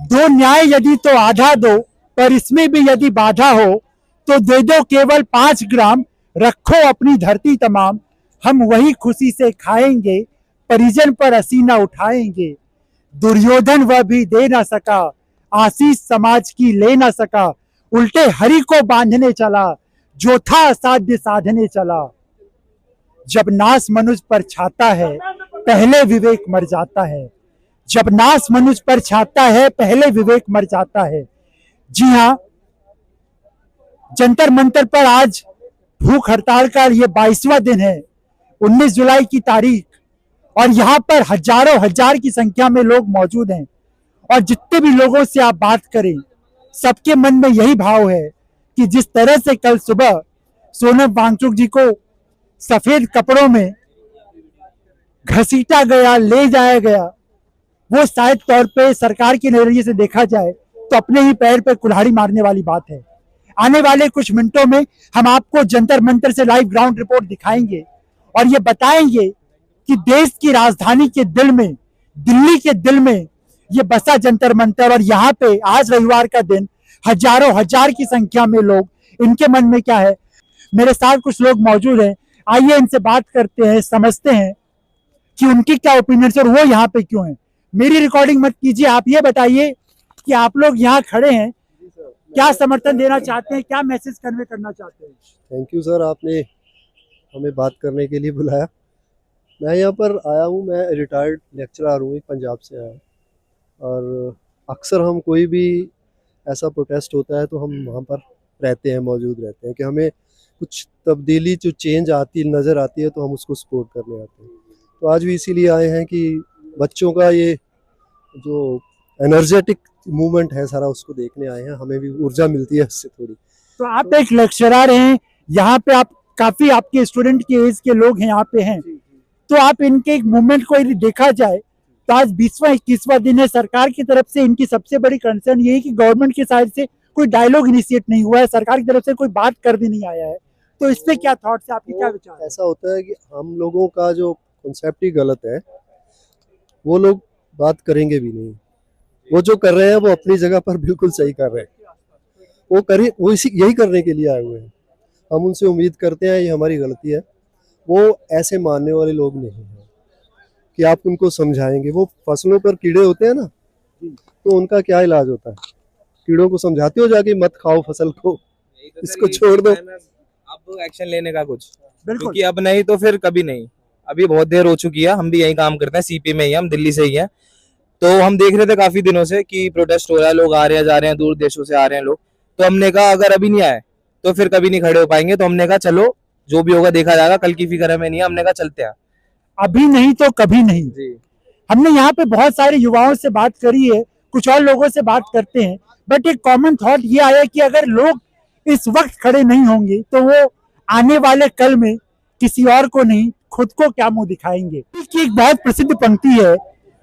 दो न्याय यदि तो आधा दो, पर इसमें भी यदि बाधा हो तो दे दो केवल 5 ग्राम, रखो अपनी धरती तमाम, हम वही खुशी से खाएंगे, परिजन पर असीना उठाएंगे। दुर्योधन वह भी दे ना सका, आशीष समाज की ले ना सका, उल्टे हरि को बांधने चला, जो था असाध्य साधने चला। जब नाश मनुष्य पर छाता है, पहले विवेक मर जाता है। जब नाश मनुष्य पर छाता है, पहले विवेक मर जाता है। जी हाँ, जंतर मंतर पर आज भूख हड़ताल का ये 22वां दिन है, 19 जुलाई की तारीख, और यहाँ पर हजारों हजार की संख्या में लोग मौजूद हैं। और जितने भी लोगों से आप बात करें, सबके मन में यही भाव है कि जिस तरह से कल सुबह सोनम वांगचुक जी को सफेद कपड़ों में घसीटा गया, ले जाया गया, वो शायद तौर पे सरकार के नजरिए से देखा जाए तो अपने ही पैर पर कुल्हाड़ी मारने वाली बात है। आने वाले कुछ मिनटों में हम आपको जंतर मंतर से लाइव ग्राउंड रिपोर्ट दिखाएंगे और ये बताएंगे कि देश की राजधानी के दिल में, दिल्ली के दिल में ये बसा जंतर मंतर, और यहाँ पे आज रविवार का दिन हजारों हजार की संख्या में लोग, इनके मन में क्या है। मेरे साथ कुछ लोग मौजूद हैं, आइए इनसे बात करते हैं, समझते हैं कि उनकी क्या ओपिनियन है और वो यहाँ पे क्यों है। मेरी रिकॉर्डिंग मत कीजिए, आप ये बताइए कि आप लोग यहाँ खड़े हैं, क्या समर्थन देना चाहते हैं, क्या मैसेज कन्वे करना चाहते हैं। थैंक यू सर, आपने हमें बात करने के लिए बुलाया। मैं यहाँ पर आया हूँ, मैं रिटायर्ड लेक्चरर हूँ, पंजाब से आया हूँ, और अक्सर हम कोई भी ऐसा प्रोटेस्ट होता है तो हम वहाँ पर रहते हैं, मौजूद रहते हैं कि हमें कुछ तब्दीली जो चेंज आती नज़र आती है तो हम उसको सपोर्ट करने आते हैं। तो आज भी इसीलिए आए हैं कि बच्चों का ये जो एनर्जेटिक मूवमेंट है सारा, उसको देखने आए हैं, हमें भी ऊर्जा मिलती है उससे थोड़ी। तो आप एक लेक्चरर हैं, यहाँ पे आप काफी आपके स्टूडेंट के एज के लोग हैं यहाँ पे हैं, तो आप इनके एक मूवमेंट को यदि देखा जाए तो आज 20वां 21वां दिन है, सरकार की तरफ से इनकी सबसे बड़ी कंसर्न ये है कि गवर्नमेंट की साइड से कोई डायलॉग इनिशिएट नहीं हुआ है, सरकार की तरफ से कोई बात कर भी नहीं आया है। तो इस पे क्या थॉट्स है आपके, क्या विचार? ऐसा होता है कि हम लोगों का जो कॉन्सेप्ट ही गलत है, वो लोग बात करेंगे भी नहीं। वो जो कर रहे हैं वो अपनी जगह पर बिल्कुल सही कर रहे हैं, वो यही करने के लिए आए हुए हैं। हम उनसे उम्मीद करते हैं, ये हमारी गलती है, वो ऐसे मानने वाले लोग नहीं हैं कि आप उनको समझाएंगे। वो फसलों पर कीड़े होते हैं ना, तो उनका क्या इलाज होता है? कीड़ों को समझाते हो जाके मत खाओ फसल को, इसको छोड़ दो। अब एक्शन लेने का कुछ, क्योंकि अब नहीं तो फिर कभी नहीं। अभी बहुत देर हो चुकी है, हम भी यही काम करते हैं, सीपी में ही, हम दिल्ली से ही हैं। तो हम देख रहे थे काफी दिनों से कि प्रोटेस्ट हो रहा है, लोग आ रहे हैं जा रहे हैं, दूर देशों से आ रहे हैं लोग। तो हमने कहा अगर अभी नहीं आए तो फिर कभी नहीं खड़े हो पाएंगे। तो हमने कहा चलो जो भी होगा देखा जाएगा, कल की फिक्र हमें नहीं है, हमने कहा चलते हैं, अभी नहीं तो कभी नहीं जी। हमने यहाँ पे बहुत सारे युवाओं से बात करी है, कुछ और लोगों से बात करते हैं, बट एक कॉमन थॉट ये आया कि अगर लोग इस वक्त खड़े नहीं होंगे तो वो आने वाले कल में किसी और को नहीं, खुद को क्या मुंह दिखाएंगे। इसकी एक बहुत प्रसिद्ध पंक्ति है,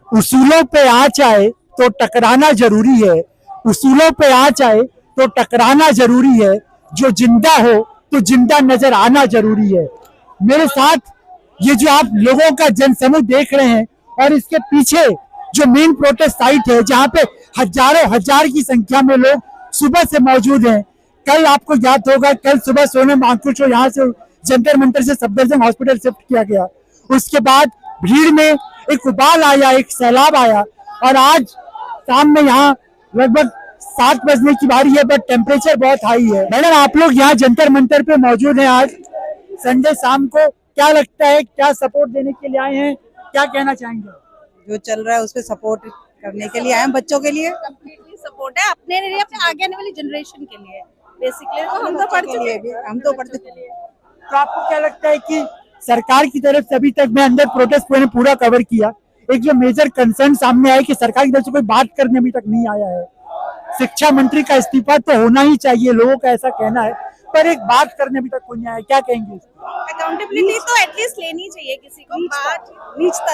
उसूलों पे आँच आए तो टकराना जरूरी है, उसूलों पे आँच आए तो टकराना जरूरी है, जो जिंदा हो तो जिंदा नजर आना जरूरी है। मेरे साथ ये जो आप लोगों का जनसमूह देख रहे हैं और इसके पीछे जो मेन प्रोटेस्ट साइट है, जहाँ पे हजारों हजार की संख्या में लोग सुबह से मौजूद हैं। कल आपको याद होगा, कल सुबह सोनम वांगचुक को यहाँ से जंतर मंतर से सफदरजंग हॉस्पिटल शिफ्ट किया गया। उसके बाद भीड़ में एक उबाल आया, एक सैलाब आया, और आज शाम में यहाँ लगभग 7 बजने की बारी है, बट टेम्परेचर बहुत हाई है। मैडम, आप लोग यहाँ जंतर मंतर पे मौजूद हैं आज संडे शाम को, क्या लगता है, क्या सपोर्ट देने के लिए आए हैं, क्या कहना चाहेंगे? जो चल रहा है उस पर सपोर्ट करने के लिए आए हैं, बच्चों के लिए कंप्लीटली सपोर्ट है, अपने लिए, अपने आगे आने वाली जनरेशन के लिए बेसिकली। हम तो पढ़ चुके हैं, हम तो पढ़ते। तो आपको क्या लगता है कि सरकार की तरफ से, अभी तक मैं अंदर प्रोटेस्ट मैंने पूरा कवर किया, एक जो मेजर कंसर्न सामने आया कि सरकार की तरफ से कोई बात करने अभी तक नहीं आया है। शिक्षा मंत्री का इस्तीफा तो होना ही चाहिए, लोगों का ऐसा कहना है, पर एक बात करने अभी तक कोई नहीं आया, क्या कहेंगे? अकाउंटेबिलिटी तो एटलीस्ट लेनी चाहिए किसी को।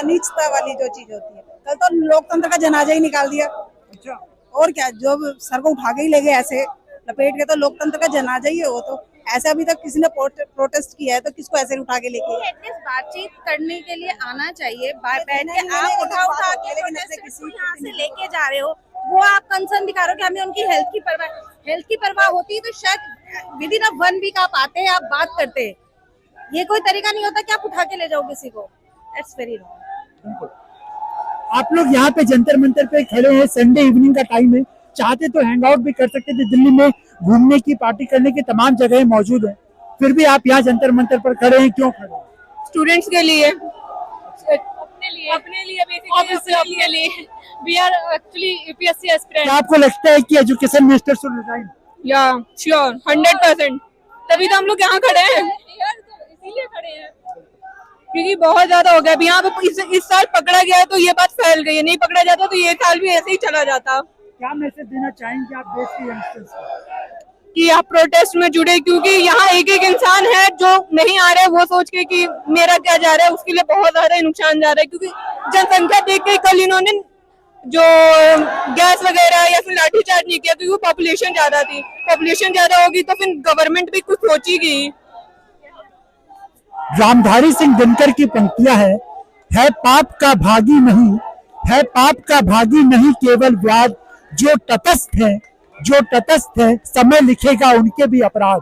नीचता वाली जो चीज होती है, कल तो लोकतंत्र का जनाजा ही निकाल दिया। अच्छा, और क्या, जो सर को उठा के ही ले गए ऐसे लपेट के, तो लोकतंत्र का जनाजा ही है वो। तो ऐसे अभी तक किसी ने प्रोटेस्ट किया है तो किसको ऐसे उठा के लेके? एटलीस्ट बातचीत करने के लिए आना चाहिए, बैठ के आप उठा के किसी यहाँ से लेके जा रहे हो, वो आप कंसर्न दिखा रहे हो कि हमें उनकी हेल्थ की परवाह होती तो शायद विद इन 1 वीक आप आते हैं, आप बात करते हैं। ये कोई तरीका नहीं होता कि आप उठा के ले जाओ किसी को। That's very wrong. आप लोग यहाँ पे जंतर मंतर पे खड़े हैं, संडे इवनिंग का टाइम है, चाहते तो हैंग आउट भी कर सकते थे, दिल्ली में घूमने की पार्टी करने की तमाम जगहें मौजूद हैं, फिर भी आप यहाँ जंतर मंतर पर खड़े हैं, क्यों खड़े हैं? स्टूडेंट्स के लिए, अपने लिए बेसिकली अपने लिए we are actually UPSC aspirant. क्या आपको लगता है कि एजुकेशन मिनिस्टर शुड रिजाइन? या श्योर 100%, तभी तो हम लोग यहाँ खड़े हैं, इसीलिए खड़े हैं क्योंकि बहुत ज्यादा हो गया। अब यहाँ पे इस साल पकड़ा गया है तो ये बात फैल गई है, नहीं पकड़ा जाता तो ये साल भी ऐसे ही चला जाता। क्या मैसेज देना चाहेंगे आप देश के यंगस्टर्स को कि आप प्रोटेस्ट में जुड़े, क्योंकि यहाँ एक एक इंसान है जो नहीं आ रहा है वो सोच के कि मेरा क्या जा रहा है, उसके लिए बहुत ज्यादा नुकसान जा रहा है। क्योंकि जनसंख्या देख के कल इन्होंने जो गैस वगैरह या फिर लाठीचार्ज नहीं किया क्योंकि पॉपुलेशन ज्यादा थी। पॉपुलेशन ज्यादा होगी तो फिर गवर्नमेंट भी कुछ सोचेगी। रामधारी सिंह दिनकर की पंक्तियां है पाप का भागी नहीं, है पाप का भागी नहीं केवल व्याध, जो तटस्थ है समय लिखेगा उनके भी अपराध।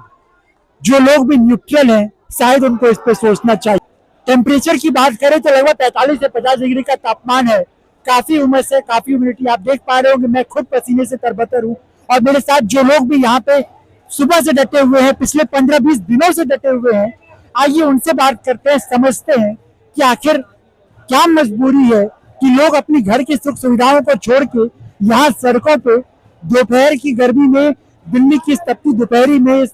जो लोग भी न्यूट्रल हैं शायद उनको इस पे सोचना चाहिए। टेम्परेचर की बात करें तो लगभग 45 से 50 डिग्री का तापमान है, काफी उमस है, काफी ह्यूमिडिटी। आप देख पा रहे हो कि मैं खुद पसीने से तरबतर हूँ और मेरे साथ जो लोग भी यहाँ पे सुबह से डटे हुए हैं, पिछले 15-20 दिनों से डटे हुए हैं, आइए उनसे बात करते हैं, समझते हैं कि आखिर क्या मजबूरी है कि लोग अपनी घर की सुख सुविधाओं को छोड़ के यहाँ सड़कों पे दोपहर की गर्मी में, दिल्ली की तपती दोपहरी में,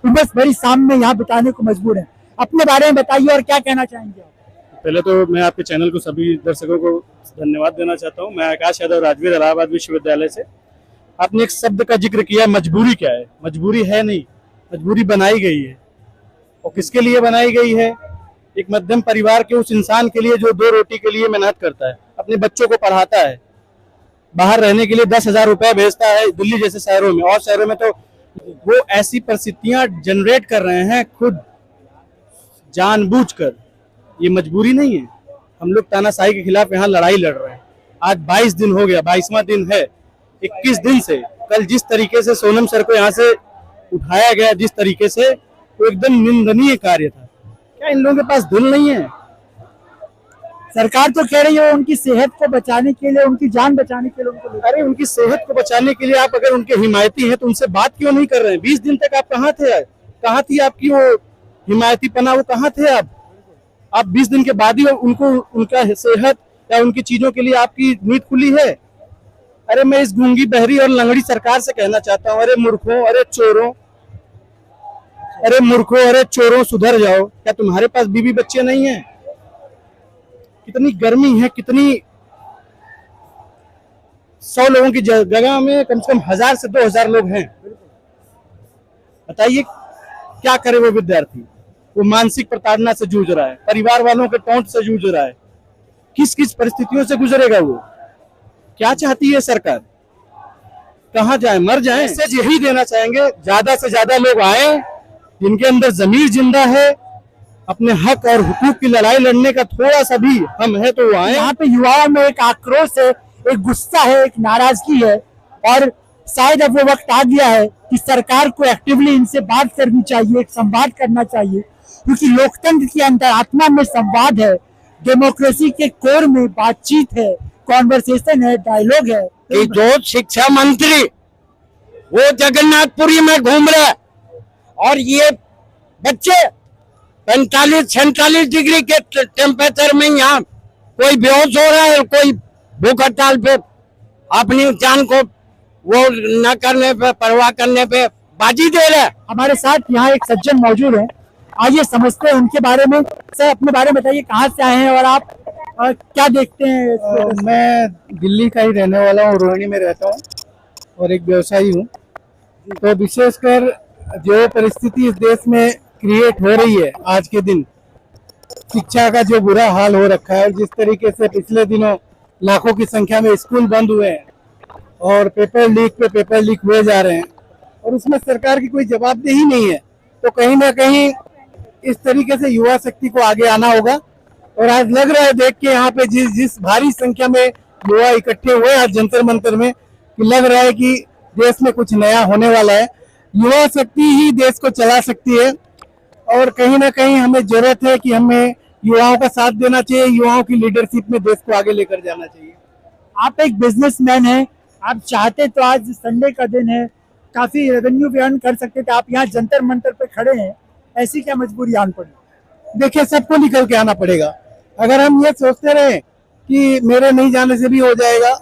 उमस भरी शाम में यहाँ बिताने को मजबूर है। अपने बारे में बताइए और क्या कहना चाहेंगे आप? पहले तो मैं आपके चैनल को, सभी दर्शकों को धन्यवाद देना चाहता हूँ। मैं आकाश यादव, राजवीर इलाहाबाद विश्वविद्यालय से। आपने एक शब्द का जिक्र किया, मजबूरी क्या है? मजबूरी है नहीं, मजबूरी बनाई गई है। और किसके लिए बनाई गई है? एक मध्यम परिवार के उस इंसान के लिए जो 2 रोटी के लिए मेहनत करता है, अपने बच्चों को पढ़ाता है, बाहर रहने के लिए 10,000 रुपए भेजता है दिल्ली जैसे शहरों में। और शहरों में तो वो ऐसी परिस्थितियां जनरेट कर रहे हैं खुद जानबूझकर। ये मजबूरी नहीं है। हम लोग तानाशाही के खिलाफ यहाँ लड़ाई लड़ रहे हैं। आज 22 दिन हो गया, 22वां दिन है। 21 दिन से कल जिस तरीके से सोनम सर को यहाँ से उठाया गया, जिस तरीके से, वो एकदम निंदनीय कार्य था। क्या इन लोगों के पास दिल नहीं है? सरकार तो कह रही है उनकी सेहत को बचाने के लिए, उनकी जान बचाने के लिए उनको। अरे उनकी सेहत को बचाने के लिए आप अगर उनके हिमायती हैं तो उनसे बात क्यों नहीं कर रहे हैं? 20 दिन तक आप कहाँ थे? कहाँ थी आपकी वो हिमायती पना? वो कहाँ थे आप 20 दिन के बाद ही उनको उनका सेहत या उनकी चीजों के लिए आपकी नींद खुली है? अरे मैं इस गूंगी बहरी और लंगड़ी सरकार से कहना चाहता हूँ, अरे मूर्खों, अरे चोरों, अरे मूर्खों, अरे चोरों, सुधर जाओ। क्या तुम्हारे पास बीवी बच्चे नहीं है? कितनी गर्मी है, कितनी 100 लोगों की जगह में कम से कम 1000 से 2000 लोग हैं। बताइए क्या करे वो विद्यार्थी? वो मानसिक प्रताड़ना से जूझ रहा है, परिवार वालों के टोंट से जूझ रहा है। किस किस परिस्थितियों से गुजरेगा वो? क्या चाहती है सरकार? कहाँ जाए? मर जाए? मैसेज यही देना चाहेंगे, ज्यादा से ज्यादा लोग आए जिनके अंदर जमीर जिंदा है, अपने हक और हुकूक की लड़ाई लड़ने का थोड़ा सा भी हम है तो वो आए। यहाँ पे युवाओं में एक आक्रोश है, एक गुस्सा है, एक नाराजगी है और शायद अब वो वक्त आ गया है कि सरकार को एक्टिवली इनसे बात करनी चाहिए, एक संवाद करना चाहिए, क्योंकि लोकतंत्र की अंतरात्मा में संवाद है, डेमोक्रेसी के कोर में बातचीत है, कॉन्वर्सेशन है, डायलॉग है। कि जो शिक्षा मंत्री वो जगन्नाथपुरी में घूम रहे और ये बच्चे 45-46 डिग्री के टेम्परेचर में यहाँ कोई बेहोश हो रहा है, कोई भूख हड़ताल पे अपनी जान को वो न करने पे, परवाह करने पे बाजी दे रहे। हमारे साथ यहाँ एक सज्जन मौजूद है, आइए समझते हैं उनके बारे में। सर अपने बारे में बताइए, कहाँ से आए हैं और आप क्या देखते हैं? मैं दिल्ली का ही रहने वाला हूँ, रोहिणी में रहता हूँ और एक व्यवसायी हूँ। तो विशेषकर जो परिस्थिति इस देश में क्रिएट हो रही है आज के दिन, शिक्षा का जो बुरा हाल हो रखा है और जिस तरीके से पिछले दिनों लाखों की संख्या में स्कूल बंद हुए हैं और पेपर लीक पे पेपर लीक हुए जा रहे हैं और उसमें सरकार की कोई जवाबदेही नहीं है, तो कहीं ना कहीं इस तरीके से युवा शक्ति को आगे आना होगा। और आज लग रहा है देख के यहाँ पे जिस भारी संख्या में युवा इकट्ठे हुए आज जंतर मंतर में, कि लग रहा है कि देश में कुछ नया होने वाला है। युवा शक्ति ही देश को चला सकती है और कहीं ना कहीं हमें जरूरत है कि हमें युवाओं का साथ देना चाहिए, युवाओं की लीडरशिप में देश को आगे लेकर जाना चाहिए। आप एक बिजनेसमैन हैं, आप चाहते तो आज संडे का दिन है, काफी रेवेन्यू भी अर्न कर सकते थे, आप यहाँ जंतर मंतर पे खड़े हैं, ऐसी क्या मजबूरी आन पड़ी? देखिए, सबको निकल के आना पड़ेगा। अगर हम ये सोचते रहे कि मेरे नहीं जाने से भी हो जाएगा,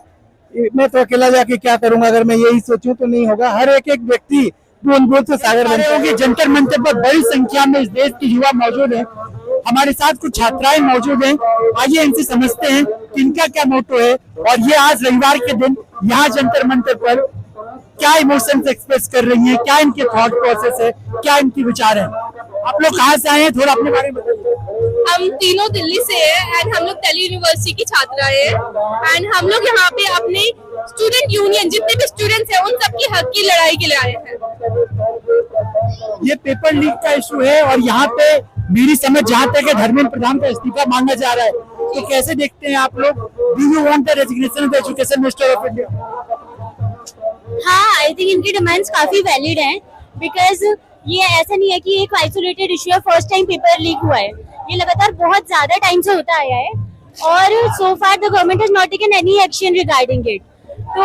मैं तो अकेला जाके क्या करूंगा, अगर मैं यही सोचूं तो नहीं होगा। हर एक एक व्यक्ति बूंद से सागर बन होंगे। जंतर मंतर पर बड़ी संख्या में इस देश के युवा मौजूद हैं, हमारे साथ कुछ छात्राएं मौजूद हैं, आइए इनसे समझते हैं कि इनका क्या मोटो है और ये आज रविवार के दिन यहाँ जंतर मंतर पर क्या इमोशंस एक्सप्रेस कर रही हैं, क्या इनके थॉट प्रोसेस है, क्या इनके विचार हैं। आप लोग कहाँ से आए हैं, थोड़ा अपने बारे में बताइए। हम तीनों दिल्ली से हैं एंड हम लोग दिल्ली यूनिवर्सिटी की छात्रा है एंड हम लोग यहाँ पे अपने स्टूडेंट यूनियन जितने भी स्टूडेंट्स हैं उन सबकी हक की लड़ाई के लिए आए हैं। ये पेपर लीक का इशू है और यहाँ पे मेरी समझ जहाँ तक है धर्मेंद्र प्रधान का इस्तीफा मांगा जा रहा है, तो कैसे देखते हैं आप लोग? Do you want the resignation of the education minister of India? हाँ, आई थिंक इनकी डिमांड्स काफी वैलिड हैं बिकॉज ये ऐसा नहीं है कि एक आइसोलेटेड इशू है, फर्स्ट टाइम पेपर लीक हुआ है, ये लगातार बहुत ज्यादा टाइम से होता आया है और so far the government has not taken any action regarding it. तो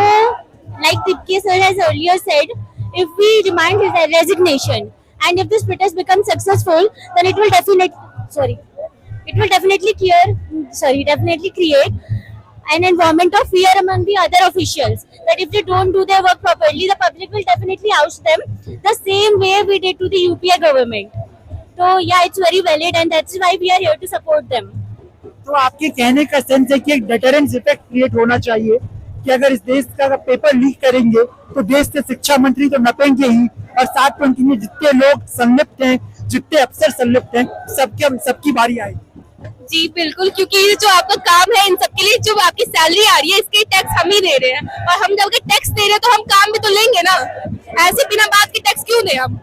like Tipke sir has earlier said, if we demand his resignation and if this protest becomes successful, then it will definitely create an environment of fear among the other officials, that if they don't do their work properly, the public will definitely oust them the same way we did to the UPA government. So yeah, it's very valid and that's why we are here to support them. तो आपके कहने का sense है कि एक deterrence effect create होना चाहिए कि अगर इस देश का पेपर लीक करेंगे तो देश के शिक्षा मंत्री तो नपेंगे ही और साथ में उनके जितने लोग संलिप्त हैं, जितने अफसर संलिप्त हैं, सबकी बारी आएगी। जी बिल्कुल, क्योंकि ये जो आपका काम है इन सबके लिए जो आपकी सैलरी आ रही है इसके टैक्स हम ही दे रहे हैं और हम जब टैक्स दे रहे हैं तो हम काम भी तो लेंगे ना, ऐसे बिना बात के टैक्स क्यों दें हम?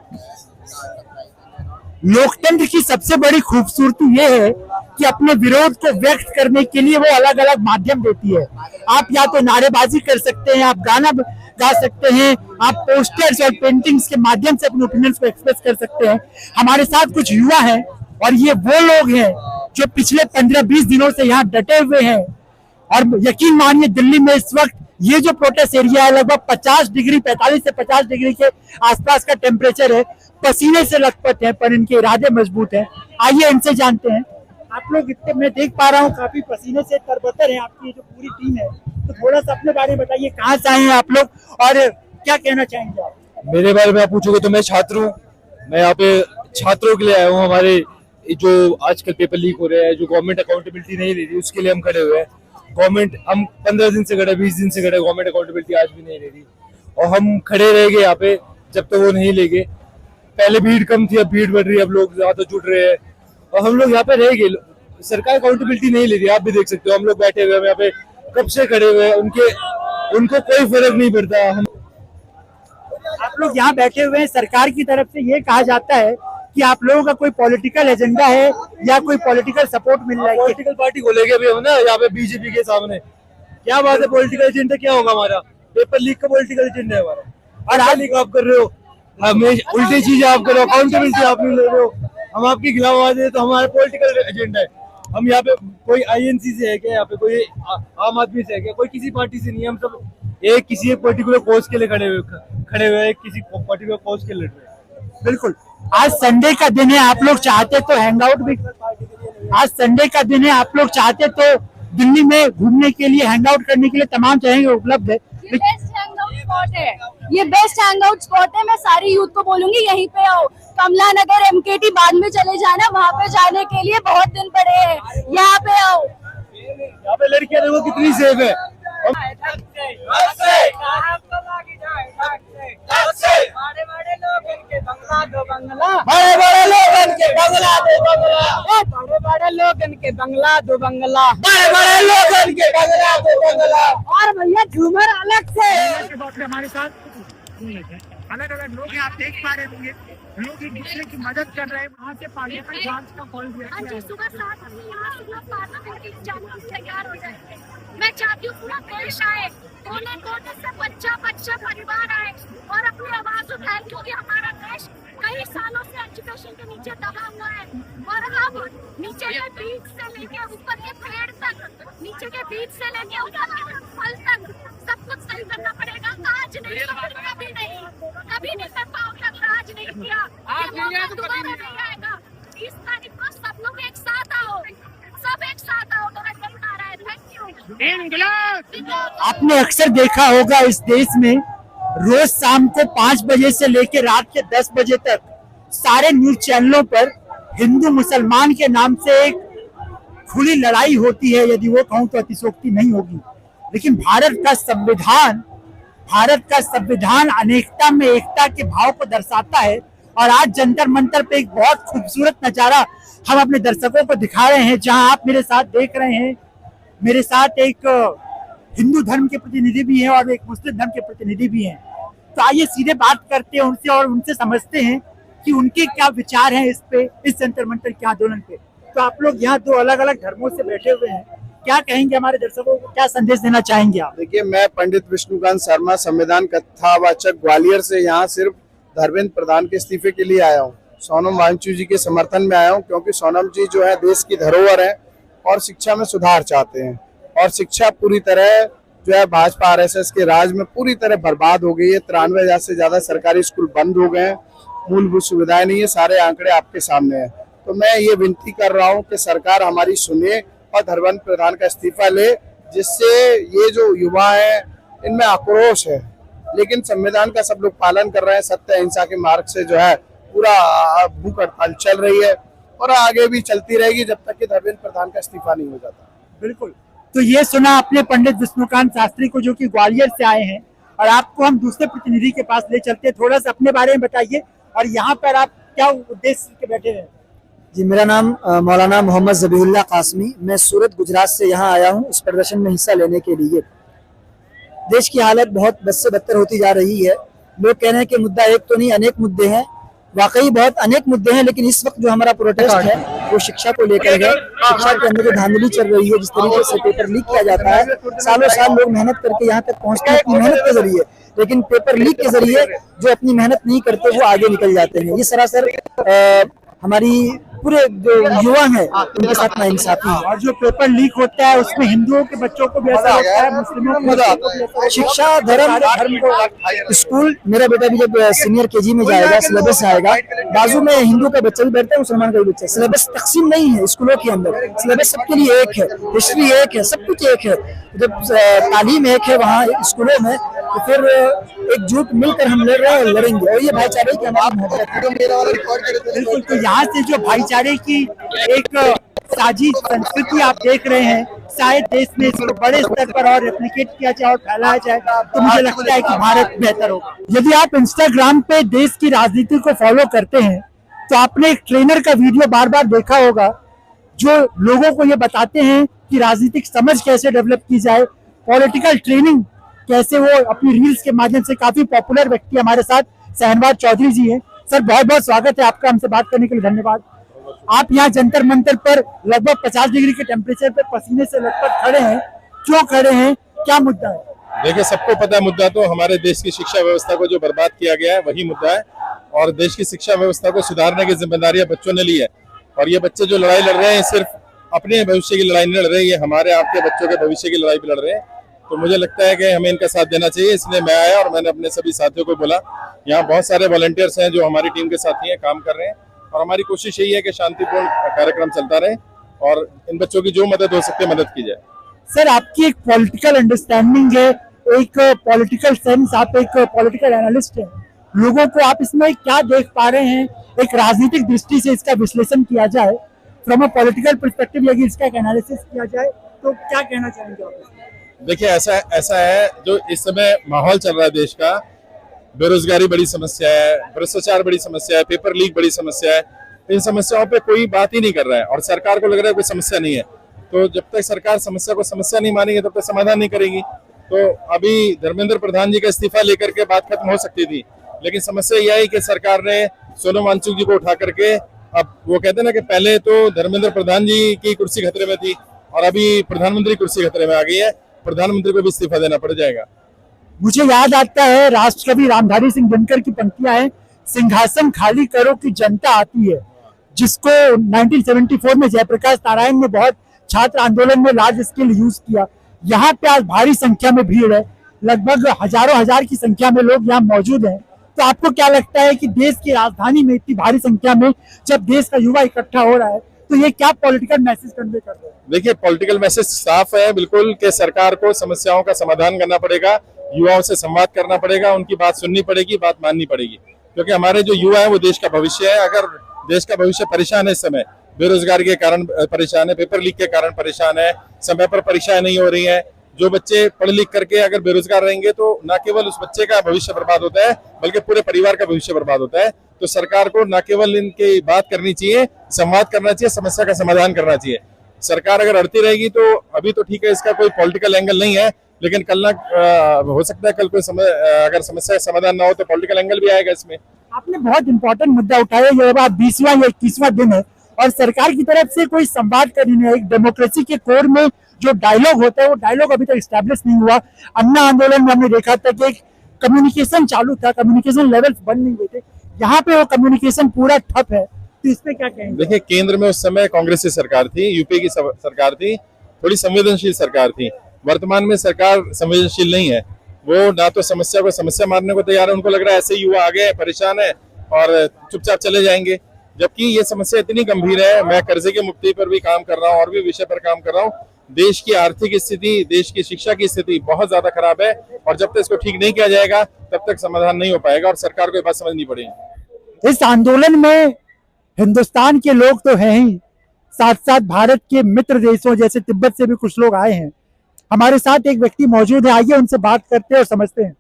लोकतंत्र की सबसे बड़ी खूबसूरती ये है कि अपने विरोध को व्यक्त करने के लिए वो अलग अलग माध्यम देती है। आप या तो नारेबाजी कर सकते हैं, आप गाना गा सकते हैं, आप पोस्टर्स और पेंटिंग्स के माध्यम से अपने ओपिनियंस को एक्सप्रेस कर सकते हैं। हमारे साथ कुछ युवा हैं और ये वो लोग हैं जो पिछले 15-20 दिनों से यहाँ डटे हुए हैं और यकीन मानिए दिल्ली में इस वक्त ये जो प्रोटेस्ट एरिया है लगभग 50 डिग्री 45 से 50 डिग्री के आसपास का टेम्परेचर है, पसीने से लथपथ है पर इनके इरादे मजबूत हैं। आइए इनसे जानते हैं। आप लोग इतने मैं देख पा रहा हूँ काफी पसीने से तरबतर है, आपकी जो पूरी टीम है, तो थोड़ा सा अपने बारे में बताइए, कहाँ से आए हैं आप लोग और क्या कहना चाहेंगे आप? मेरे बारे में आप पूछोगे तो मैं छात्र हूँ, मैं यहाँ पे छात्रों के लिए आया हूँ। हमारे जो आजकल पेपर लीक हो रहे हैं, जो गवर्नमेंट अकाउंटेबिलिटी नहीं ले रही, उसके लिए हम खड़े हुए हैं। गवर्नमेंट हम 15 दिन से खड़े, 20 दिन से खड़े, गवर्नमेंट अकाउंटेबिलिटी आज भी नहीं ले रही और हम खड़े रहेंगे यहाँ पे जब तक वो नहीं लेंगे। पहले भीड़ कम थी, अब भीड़ बढ़ रही है, अब लोग ज्यादा जुट रहे हैं और हम लोग यहाँ पे रहेंगे। सरकार अकाउंटेबिलिटी नहीं ले रही, आप भी देख सकते हो, हम लोग बैठे हुए हैं यहाँ पे कब से खड़े हुए हैं, उनको कोई फर्क नहीं पड़ता। आप लोग यहाँ बैठे हुए हैं, सरकार की तरफ से ये कहा जाता है कि आप लोगों का कोई पॉलिटिकल एजेंडा है या कोई पॉलिटिकल सपोर्ट मिल रहा है? पॉलिटिकल पार्टी खोलेंगे अभी हम ना यहाँ पे बीजेपी के सामने। क्या बात है, पॉलिटिकल एजेंडा क्या होगा हमारा? पेपर लीक का पॉलिटिकल एजेंडा है हमारा। और आज लीक आप कर रहे हो, हमें उल्टी चीजें आप कर रहे हो, अकाउंटेबिलिटी आप नहीं ले रहे हो, हम आपके खिलाफ आवाज दे, तो हमारा पॉलिटिकल एजेंडा है। हम यहाँ पे कोई INC से है क्या, यहाँ पे कोई आम आदमी से है क्या, कोई किसी पार्टी से नहीं है, हम सब एक किसी एक पर्टिकुलर कोज के लिए खड़े हुए हैं, किसी पर्टिकुलर कोज के लिए लड़ रहे हैं। बिल्कुल, आज संडे का दिन है, आप लोग चाहते तो हैंग आउट भी, आज संडे का दिन है, आप लोग चाहते तो दिल्ली में घूमने के लिए, हैंग आउट करने के लिए तमाम जगह उपलब्ध है। ये बेस्ट हैंग आउट स्पॉट है, ये बेस्ट हैंग आउट स्पॉट है। मैं सारी यूथ को बोलूंगी यहीं पे आओ। कमला नगर MKT बाद में चले जाना, वहाँ पे जाने के लिए बहुत दिन पड़े हैं, यहाँ पे आओ। यहाँ पे लड़कियां देखो कितनी सेफ है। बड़े लोग इनके बंगला दो बंगला, बड़े लोग इनके बंगला दो बंगला, बड़े लोग इनके बंगला दो बंगला, बड़े लोग इनके बंगला दो बंगला। और भैया झूमर अलग से। हमारे साथ अलग अलग लोग हैं, आप देख पा रहे होंगे लोग एक दूसरे की मदद कर रहे हैं। वहाँ से पार्लियामेंट जांच का कॉल दिया गया है। सुबह 7 बजे यहाँ सुबह पार्लियामेंट जाने के लिए तैयार हो जाएंगे। मैं चाहती हूँ पूरा देश आए, कोने कोने से बच्चा परिवार आए और अपनी आवाज उठाए, क्योंकि हमारा देश कई सालों से एजुकेशन के नीचे दबा हुआ है और अब नीचे के बीज से लेके ऊपर के पेड़ तक, नीचे के बीज से लेके ऊपर के फल तक सब कुछ सही करना पड़ेगा। आज नहीं तो फिर कभी नहीं कर पाओगे अगर आज नहीं किया। ये मौका दोबारा नहीं आएगा। 20 तारीख को सब लोग एक साथ आओ, सब एक साथ आओ। तो मैं आ रहा है। Thank you. आपने अक्सर देखा होगा इस देश में रोज शाम को 5 बजे से लेकर रात के 10 बजे तक सारे न्यूज चैनलों पर हिंदू मुसलमान के नाम से एक खुली लड़ाई होती है। यदि वो कहूं तो अतिशोक्ति नहीं होगी, लेकिन भारत का संविधान अनेकता में एकता के भाव को दर्शाता है। और आज जंतर मंतर पे एक बहुत खूबसूरत नजारा हम अपने दर्शकों को दिखा रहे हैं, जहां आप मेरे साथ देख रहे हैं। मेरे साथ एक हिंदू धर्म के प्रतिनिधि भी हैं और एक मुस्लिम धर्म के प्रतिनिधि भी हैं। तो आइए सीधे बात करते हैं उनसे और उनसे समझते हैं कि उनके क्या विचार हैं इस जंतर मंतर के आंदोलन पे। तो आप लोग यहाँ 2 अलग अलग धर्मों से बैठे हुए हैं, क्या कहेंगे हमारे दर्शकों को, क्या संदेश देना चाहेंगे आप? देखिए, मैं पंडित विष्णुकांत शर्मा, संविधान कथावाचक, ग्वालियर से यहाँ सिर्फ धर्मेंद्र प्रधान के इस्तीफे के लिए आया हूँ। सोनम वांगचुक जी के समर्थन में आया हूँ, क्योंकि सोनम जी जो है देश की धरोहर है और शिक्षा में सुधार चाहते हैं। और शिक्षा पूरी तरह जो है भाजपा आरएसएस के राज में पूरी तरह बर्बाद हो गई है। 93,000 से ज्यादा सरकारी स्कूल बंद हो गए हैं, मूलभूत सुविधाएं नहीं है, सारे आंकड़े आपके सामने हैं। तो मैं ये विनती कर रहा हूँ कि सरकार हमारी सुने और धर्मेंद्र प्रधान का इस्तीफा ले, जिससे ये जो युवा है इनमें आक्रोश है, लेकिन संविधान का सब लोग पालन कर रहे हैं। सत्य अहिंसा के मार्ग से जो है पूरा भूख हड़ताल चल रही है और आगे भी चलती रहेगी जब तक कि धर्मेंद्र प्रधान का इस्तीफा नहीं हो जाता। बिल्कुल। तो ये सुना आपने पंडित विष्णुकांत शास्त्री को, जो कि ग्वालियर से आए हैं। और आपको हम दूसरे प्रतिनिधि के पास ले चलते हैं, थोड़ा सा अपने बारे में बताइए और यहाँ पर आप क्या उद्देश्य के बैठे हैं? जी, मेरा नाम मौलाना मोहम्मद ज़बीहुल्लाह कासमी, मैं सूरत गुजरात से यहाँ आया हूँ इस प्रदर्शन में हिस्सा लेने के लिए। देश की हालत बहुत बद से बदतर होती जा रही है। लोग कह रहे हैं कि मुद्दा एक तो नहीं, अनेक मुद्दे हैं। वाकई बहुत अनेक मुद्दे हैं, लेकिन इस वक्त जो हमारा प्रोटेस्ट है वो शिक्षा को लेकर है। शिक्षा के अंदर जो धांधली चल रही है, जिस तरीके से पेपर लीक किया जाता है, सालों साल लोग मेहनत करके यहाँ तक पहुँचते हैं अपनी मेहनत के जरिए, लेकिन पेपर लीक के जरिए जो अपनी मेहनत नहीं करते वो आगे निकल जाते हैं। ये सरासर हमारी पूरे जो युवा हैं उनके साथ नाइंसाफी है। और जो पेपर लीक होता है उसमें हिंदुओं के बच्चों को भी ऐसा लगता है, मुस्लिमों को शिक्षा धर्म को स्कूल, मेरा बेटा भी जब सीनियर केजी में जाएगा, सिलेबस आएगा, बाजू में हिंदू का बच्चा भी बैठता है, मुसलमान का भी बच्चा। सिलेबस तकसीम नहीं है स्कूलों के अंदर, सिलेबस सबके लिए एक है, हिस्ट्री एक है, सब कुछ एक है। जब तालीम एक है वहाँ स्कूलों में, तो फिर एकजुट मिलकर हम लड़ रहे हैं, लड़ेंगे। और ये भाईचारे की हमारी मोहब्बत है। बिल्कुल। तो यहाँ से जो भाईचारे की एक साजिश संस्कृति आप देख रहे हैं, शायद देश में इसको बड़े स्तर पर और रेप्लिकेट किया जाए और फैलाया जाए, तो मुझे लगता है कि भारत बेहतर होगा। यदि आप इंस्टाग्राम पे देश की राजनीति को फॉलो करते हैं तो आपने एक ट्रेनर का वीडियो बार बार देखा होगा, जो लोगों को ये बताते हैं कि राजनीतिक समझ कैसे डेवलप की जाए, पॉलिटिकल ट्रेनिंग कैसे, वो अपनी रील्स के माध्यम से काफी पॉपुलर व्यक्ति हमारे साथ शहनवाज चौधरी जी हैं। सर, बहुत बहुत स्वागत है आपका, हमसे बात करने के लिए धन्यवाद। आप यहाँ जंतर मंतर पर लगभग 50 डिग्री के टेम्परेचर पे पसीने से लटपट खड़े हैं, क्यों खड़े हैं, क्या मुद्दा है? देखिए, सबको पता है मुद्दा तो हमारे देश की शिक्षा व्यवस्था को जो बर्बाद किया गया है वही मुद्दा है। और देश की शिक्षा व्यवस्था को सुधारने की जिम्मेदारी बच्चों ने ली है। और ये बच्चे जो लड़ाई लड़ रहे हैं सिर्फ अपने भविष्य की लड़ाई नहीं लड़ रहे, ये हमारे आपके बच्चों के भविष्य की लड़ाई भी लड़ रहे हैं। तो मुझे लगता है कि हमें इनका साथ देना चाहिए, इसलिए मैं आया और मैंने अपने सभी साथियों को बोला। यहाँ बहुत सारे वॉलंटियर्स हैं जो हमारी टीम के साथी हैं, काम कर रहे हैं, और हमारी कोशिश यही है कि शांतिपूर्ण कार्यक्रम चलता रहे और इन बच्चों की जो मदद हो सकती है मदद की जाए। सर, आपकी एक पॉलिटिकल अंडरस्टैंडिंग है, एक पॉलिटिकल सेंस, आप एक पॉलिटिकल एनालिस्ट हैं, लोगों को आप इसमें क्या देख पा रहे हैं? एक राजनीतिक दृष्टि से इसका विश्लेषण किया जाए, फ्रॉम अ पॉलिटिकल पर्सपेक्टिव यदि इसका एक एनालिसिस किया जाए तो क्या कहना चाहेंगे आप? देखिए, ऐसा है जो इस समय माहौल चल रहा है देश का, बेरोजगारी बड़ी समस्या है, भ्रष्टाचार बड़ी समस्या है, पेपर लीक बड़ी समस्या है। इन समस्याओं पे कोई बात ही नहीं कर रहा है और सरकार को लग रहा है कोई समस्या नहीं है। तो जब तक सरकार समस्या को समस्या नहीं मानेगी तब तक समाधान नहीं करेगी। तो अभी धर्मेंद्र प्रधान जी का इस्तीफा लेकर के बात खत्म हो सकती थी, लेकिन समस्या यह है कि सरकार ने सोनम वांगचुक जी को उठा करके, अब वो कहते हैं ना कि पहले तो धर्मेंद्र प्रधान जी की कुर्सी खतरे में थी और अभी प्रधानमंत्री कुर्सी खतरे में आ गई है, प्रधानमंत्री को भी इस्तीफा देना पड़ जाएगा। मुझे याद आता है राष्ट्रकवि रामधारी सिंह दिनकर की पंक्तियां हैं, सिंहासन खाली करो कि जनता आती है, जिसको 1974 में जयप्रकाश नारायण ने बहुत छात्र आंदोलन में लार्ज स्केल यूज किया। यहाँ पे आज भारी संख्या में भीड़ है, लगभग हजारों हजार की संख्या में लोग यहाँ मौजूद हैं। तो आपको क्या लगता है कि देश की राजधानी में इतनी भारी संख्या में जब देश का युवा इकट्ठा हो रहा है तो ये क्या पॉलिटिकल मैसेज कन्वे कर रहे हैं? देखिए, पॉलिटिकल मैसेज साफ है बिल्कुल कि सरकार को समस्याओं का समाधान करना पड़ेगा, युवाओं से संवाद करना पड़ेगा, उनकी बात सुननी पड़ेगी, बात माननी पड़ेगी, क्योंकि हमारे जो युवा है वो देश का भविष्य है। अगर देश का भविष्य परेशान है, इस समय बेरोजगारी के कारण परेशान है, पेपर लीक के कारण परेशान है, समय पर परीक्षाएं नहीं हो रही हैं, जो बच्चे पढ़ लिख करके अगर बेरोजगार रहेंगे तो न केवल उस बच्चे का भविष्य बर्बाद होता है बल्कि पूरे परिवार का भविष्य बर्बाद होता है। तो सरकार को न केवल इनकी बात करनी चाहिए, संवाद करना चाहिए, समस्या का समाधान करना चाहिए। सरकार अगर अड़ती रहेगी तो अभी तो ठीक है, इसका कोई पॉलिटिकल एंगल नहीं है, लेकिन कल हो सकता है कल कोई अगर समस्या का समाधान ना हो तो पॉलिटिकल एंगल भी आएगा इसमें। आपने बहुत इंपॉर्टेंट मुद्दा उठाया, ये अब 20वां या 21वां दिन है और सरकार की तरफ से कोई संवाद करनी नहीं है। एक डेमोक्रेसी के कोर में जो डायलॉग होता है वो डायलॉग अभी तक एस्टैब्लिश नहीं हुआ। अन्ना आंदोलन में हमने देखा था कि एक कम्युनिकेशन चालू था, कम्युनिकेशन लेवल्स बन नहीं हुए थे, यहाँ पे वो कम्युनिकेशन पूरा ठप है। तो इस पे क्या कहेंगे? देखिए, केंद्र में उस समय कांग्रेस की सरकार थी, यूपी की सरकार थी, थोड़ी संवेदनशील सरकार थी। वर्तमान में सरकार संवेदनशील नहीं है, वो ना तो समस्या को समस्या मारने को तैयार है, उनको लग रहा है ऐसे युवा आ गए परेशान है और चुपचाप चले जाएंगे, जबकि ये समस्या इतनी गंभीर है। मैं कर्जे की मुक्ति पर भी काम कर रहा हूँ और भी विषय पर काम कर रहा हूँ। देश की आर्थिक स्थिति, देश की शिक्षा की स्थिति बहुत ज्यादा खराब है और जब तक इसको ठीक नहीं किया जाएगा तब तक समाधान नहीं हो पाएगा और सरकार को ये बात समझनी पड़ेगी। इस आंदोलन में हिंदुस्तान के लोग तो हैं ही, साथ साथ भारत के मित्र देशों जैसे तिब्बत से भी कुछ लोग आए हैं। हमारे साथ एक व्यक्ति मौजूद है, आइए उनसे बात करते हैं और समझते हैं।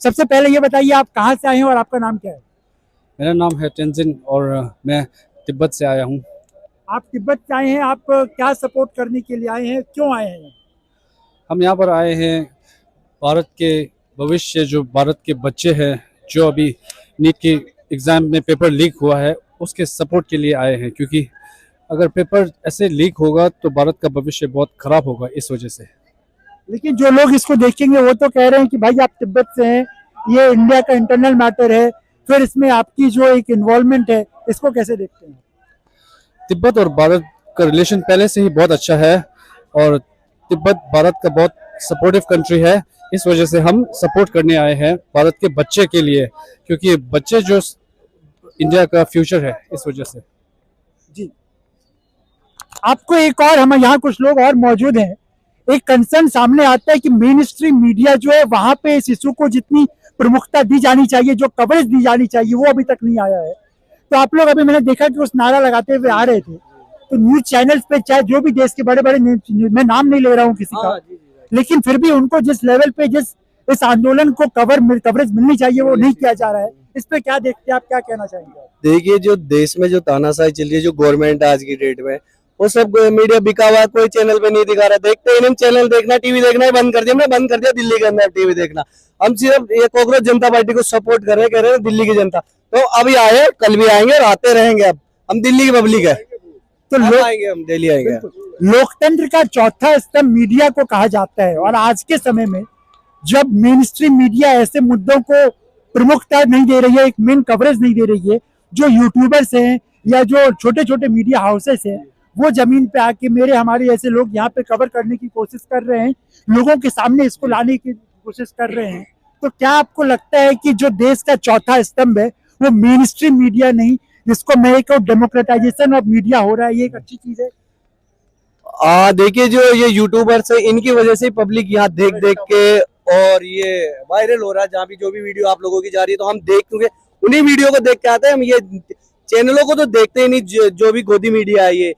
सबसे पहले ये बताइए आप कहाँ से आए हैं और आपका नाम क्या है? मेरा नाम है तेंजिन और मैं तिब्बत से आया हूँ। आप तिब्बत से आए हैं, आप क्या सपोर्ट करने के लिए आए हैं, क्यों आए हैं? हम यहाँ पर आए हैं भारत के भविष्य, जो भारत के बच्चे हैं जो अभी नीट के एग्ज़ाम में पेपर लीक हुआ है उसके सपोर्ट के लिए आए हैं, क्योंकि अगर पेपर ऐसे लीक होगा तो भारत का भविष्य बहुत खराब होगा इस वजह से। लेकिन जो लोग इसको देखेंगे वो तो कह रहे हैं कि भाई आप तिब्बत से हैं, ये इंडिया का इंटरनल मैटर है, फिर इसमें आपकी जो एक इन्वॉल्वमेंट है इसको कैसे देखते हैं? तिब्बत और भारत का रिलेशन पहले से ही बहुत अच्छा है और तिब्बत भारत का बहुत सपोर्टिव कंट्री है, इस वजह से हम सपोर्ट करने आए हैं भारत के बच्चे के लिए, क्योंकि बच्चे जो इंडिया का फ्यूचर है, इस वजह से। जी, आपको एक और, हम यहाँ कुछ लोग और मौजूद हैं, एक कंसर्न सामने आता है कि मेन स्ट्रीम मीडिया जो है वहां पे इस इशू को जितनी प्रमुखता दी जानी चाहिए, जो कवरेज दी जानी चाहिए, वो अभी तक नहीं आया है। तो आप लोग, अभी मैंने देखा कि उस नारा लगाते हुए आ रहे थे, तो न्यूज चैनल्स पे चाहे जो भी देश के बड़े बड़े, मैं नाम नहीं ले रहा हूँ किसी का, लेकिन फिर भी उनको जिस लेवल पे जिस इस आंदोलन को कवरेज मिलनी चाहिए वो नहीं किया जा रहा है। इस पे क्या देखते हैं आप, क्या कहना चाहेंगे? देखिए, जो देश में जो तानाशाही चल रही है, जो गवर्नमेंट आज की डेट में, वो सब मीडिया बिका हुआ, कोई चैनल पे नहीं दिखा रहा। देखते ही नहीं, चैनल देखना, टीवी देखना ही बंद कर दिया। हमने बंद कर दिया दिल्ली के अंदर टीवी देखना। हम सिर्फ ये कांग्रेस जनता पार्टी को सपोर्ट कर रहे हैं, कह रहे हैं दिल्ली की जनता। तो अभी आए, कल भी आएंगे और आते रहेंगे। अब हम दिल्ली की पब्लिक है, तो आएंगे, हम दिल्ली आएंगे। लोकतंत्र का चौथा स्तंभ मीडिया को कहा जाता है, और आज के समय में जब मेन स्ट्रीम मीडिया ऐसे मुद्दों को प्रमुखता नहीं दे रही है, एक मेन कवरेज नहीं दे रही है, जो यूट्यूबर्स हैं या जो छोटे छोटे मीडिया हाउसेस हैं वो जमीन पे आके हमारे ऐसे लोग यहाँ पे कवर करने की कोशिश कर रहे हैं, लोगों के सामने इसको लाने की कोशिश कर रहे हैं, तो क्या आपको लगता है कि जो देश का चौथा स्तंभ है वो मेन स्ट्रीम मीडिया नहीं, जिसको मैं एक डेमोक्रेटाइजेशन ऑफ मीडिया हो रहा है, ये एक अच्छी चीज है? देखिए, जो ये यूट्यूबर्स है, इनकी वजह से पब्लिक यहाँ देख देख के और ये वायरल हो रहा है। जहाँ भी जो भी वीडियो आप लोगों की जा रही है, तो हम देख, क्योंकि उन्हीं वीडियो को देख के आते हैं। हम ये चैनलों को तो देखते ही नहीं, जो भी गोदी मीडिया है, ये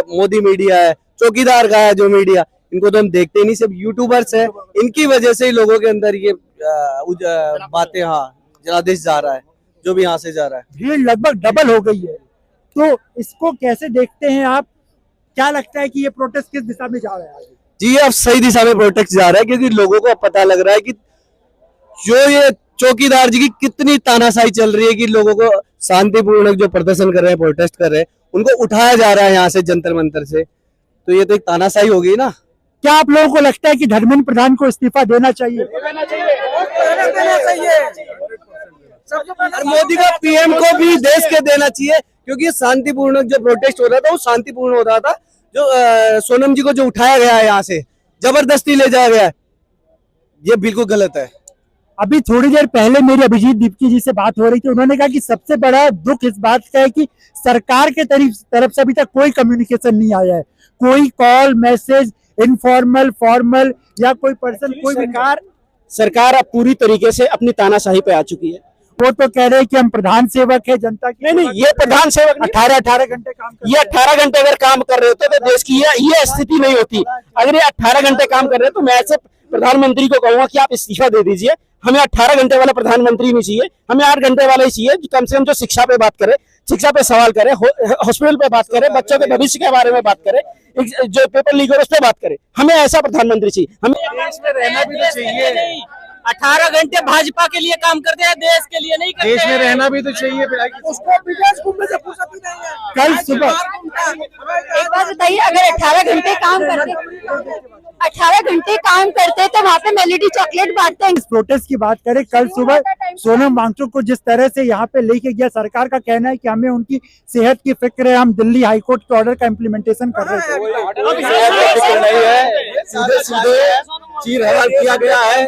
मोदी मीडिया है, चौकीदार का है जो मीडिया, इनको तो हम देखते ही नहीं। सिर्फ यूट्यूबर्स है, इनकी वजह से ही लोगों के अंदर ये बातें, जनादेश जा रहा है, जो भी यहाँ से जा रहा है। भीड़ लगभग डबल हो गई है, तो इसको कैसे देखते हैं आप? क्या लगता है कि ये प्रोटेस्ट किस दिशा में जा रहा है? जी अब सही दिशा में प्रोटेस्ट जा रहा है, क्योंकि लोगों को अब पता लग रहा है कि जो ये चौकीदार जी की कितनी तानाशाही चल रही है, कि लोगों को शांतिपूर्ण जो प्रदर्शन कर रहे हैं, प्रोटेस्ट कर रहे हैं, उनको उठाया जा रहा है यहाँ से जंतर मंतर से। तो ये तो एक तानाशाही हो गई ना। क्या आप लोगों को लगता है कि धर्मेंद्र प्रधान को इस्तीफा देना चाहिए? और मोदी का पीएम को भी देश के देना चाहिए, क्योंकि शांतिपूर्ण जो प्रोटेस्ट हो रहा था वो शांतिपूर्ण हो रहा था। जो सोनम जी को जो उठाया गया है यहाँ से, जबरदस्ती ले जाया गया है, ये बिल्कुल गलत है। अभी थोड़ी देर पहले मेरी अभिजीत दीपकी जी से बात हो रही थी, उन्होंने कहा कि सबसे बड़ा दुख इस बात का है कि सरकार के तरफ से अभी तक कोई कम्युनिकेशन नहीं आया है, कोई कॉल मैसेज इनफॉर्मल फॉर्मल या कोई पर्सन कोई सरकार अब पूरी तरीके से अपनी तानाशाही पे आ चुकी है। वो तो कह रहे हैं कि हम प्रधान सेवक है, जनता की नहीं, ये प्रधान सेवक 18 घंटे काम ये 18 घंटे अगर काम कर रहे होते तो देश की ये स्थिति नहीं होती। अगर ये 18 घंटे काम कर रहे हैं तो मैं ऐसे प्रधानमंत्री को कहूंगा कि आप इस्तीफा दे दीजिए। हमें 18 घंटे वाला प्रधानमंत्री नहीं चाहिए, हमें 8 घंटे वाला ही चाहिए, कम से कम जो शिक्षा पे बात करे, शिक्षा पे सवाल करे, हॉस्पिटल पे बात करे, बच्चों के भविष्य के बारे में बात करे, जो पेपर लीक हो उस पर बात करे। हमें ऐसा प्रधानमंत्री चाहिए। हमें देश में रहना भी तो चाहिए। 18 घंटे भाजपा के लिए काम करते हैं, देश के लिए नहीं करते। देश में रहना भी तो चाहिए। उसको विदेश घूमने से फुर्सत ही नहीं है। कल सुबह एक बात बताइए, अगर 18 घंटे काम करते तो वहाँ पे मेलोडी चॉकलेट बांटते हैं। इस प्रोटेस्ट की बात करें, कल सुबह सोनम वांगचुक को जिस तरह से यहाँ पे लेके गया, सरकार का कहना है कि हमें उनकी सेहत की फिक्र है, हम दिल्ली हाईकोर्ट के ऑर्डर का इम्प्लीमेंटेशन कर रहे थे। नहीं है, सीधे चीर हरण किया गया है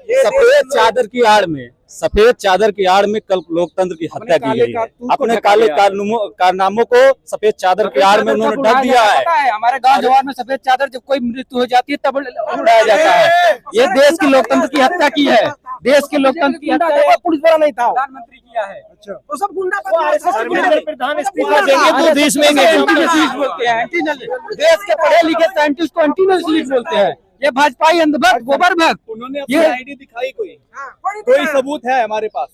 सफेद चादर की आड़ में। सफेद चादर की आड़ में कल लोकतंत्र की हत्या की गई है। अपने काले कारनामों को सफेद चादर की आड़ में उन्होंने ढक दिया है। हमारे गांव जवान में सफेद चादर जब कोई मृत्यु हो जाती है तब उड़ाया जाता है। ये देश के लोकतंत्र की हत्या की है। देश के लोकतंत्र की हत्या पुलिस वाला नहीं था, प्रधानमंत्री किया है। तो सब गुंडा प्रधान इस्तीफा देंगे तो देश में बोलते हैं। देश के पढ़े लिखे साइंटिस्ट को एंटी बोलते हैं। ये भाजपाई अंधभक्त गोबर भक्त। उन्होंने अपनी आईडी दिखाई, कोई सबूत है हमारे पास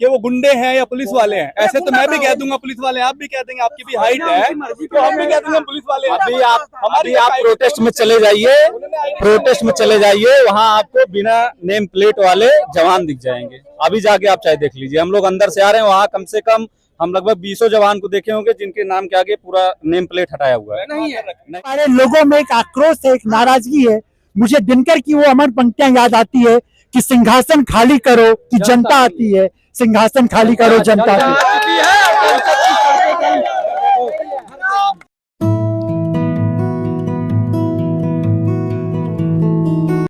कि वो गुंडे हैं या पुलिस वाले हैं? ऐसे तो मैं भी कह दूंगा पुलिस वाले, आप भी कह देंगे, आपकी भी हाइट है तो हम भी कह देंगे पुलिस वाले। अभी आप प्रोटेस्ट में चले जाइए, वहाँ आपको बिना नेम प्लेट वाले जवान दिख जाएंगे। अभी जाके आप चाहे देख लीजिए, हम लोग अंदर से आ रहे हैं, वहाँ कम से कम हम लगभग 20 जवान को देखे होंगे जिनके नाम के आगे पूरा नेम प्लेट हटाया हुआ है। हमारे लोगों में एक आक्रोश है, एक नाराजगी है। मुझे दिनकर की वो अमर पंक्तियां याद आती है कि सिंहासन खाली करो कि जनता आती है, सिंहासन खाली करो जनता आती है।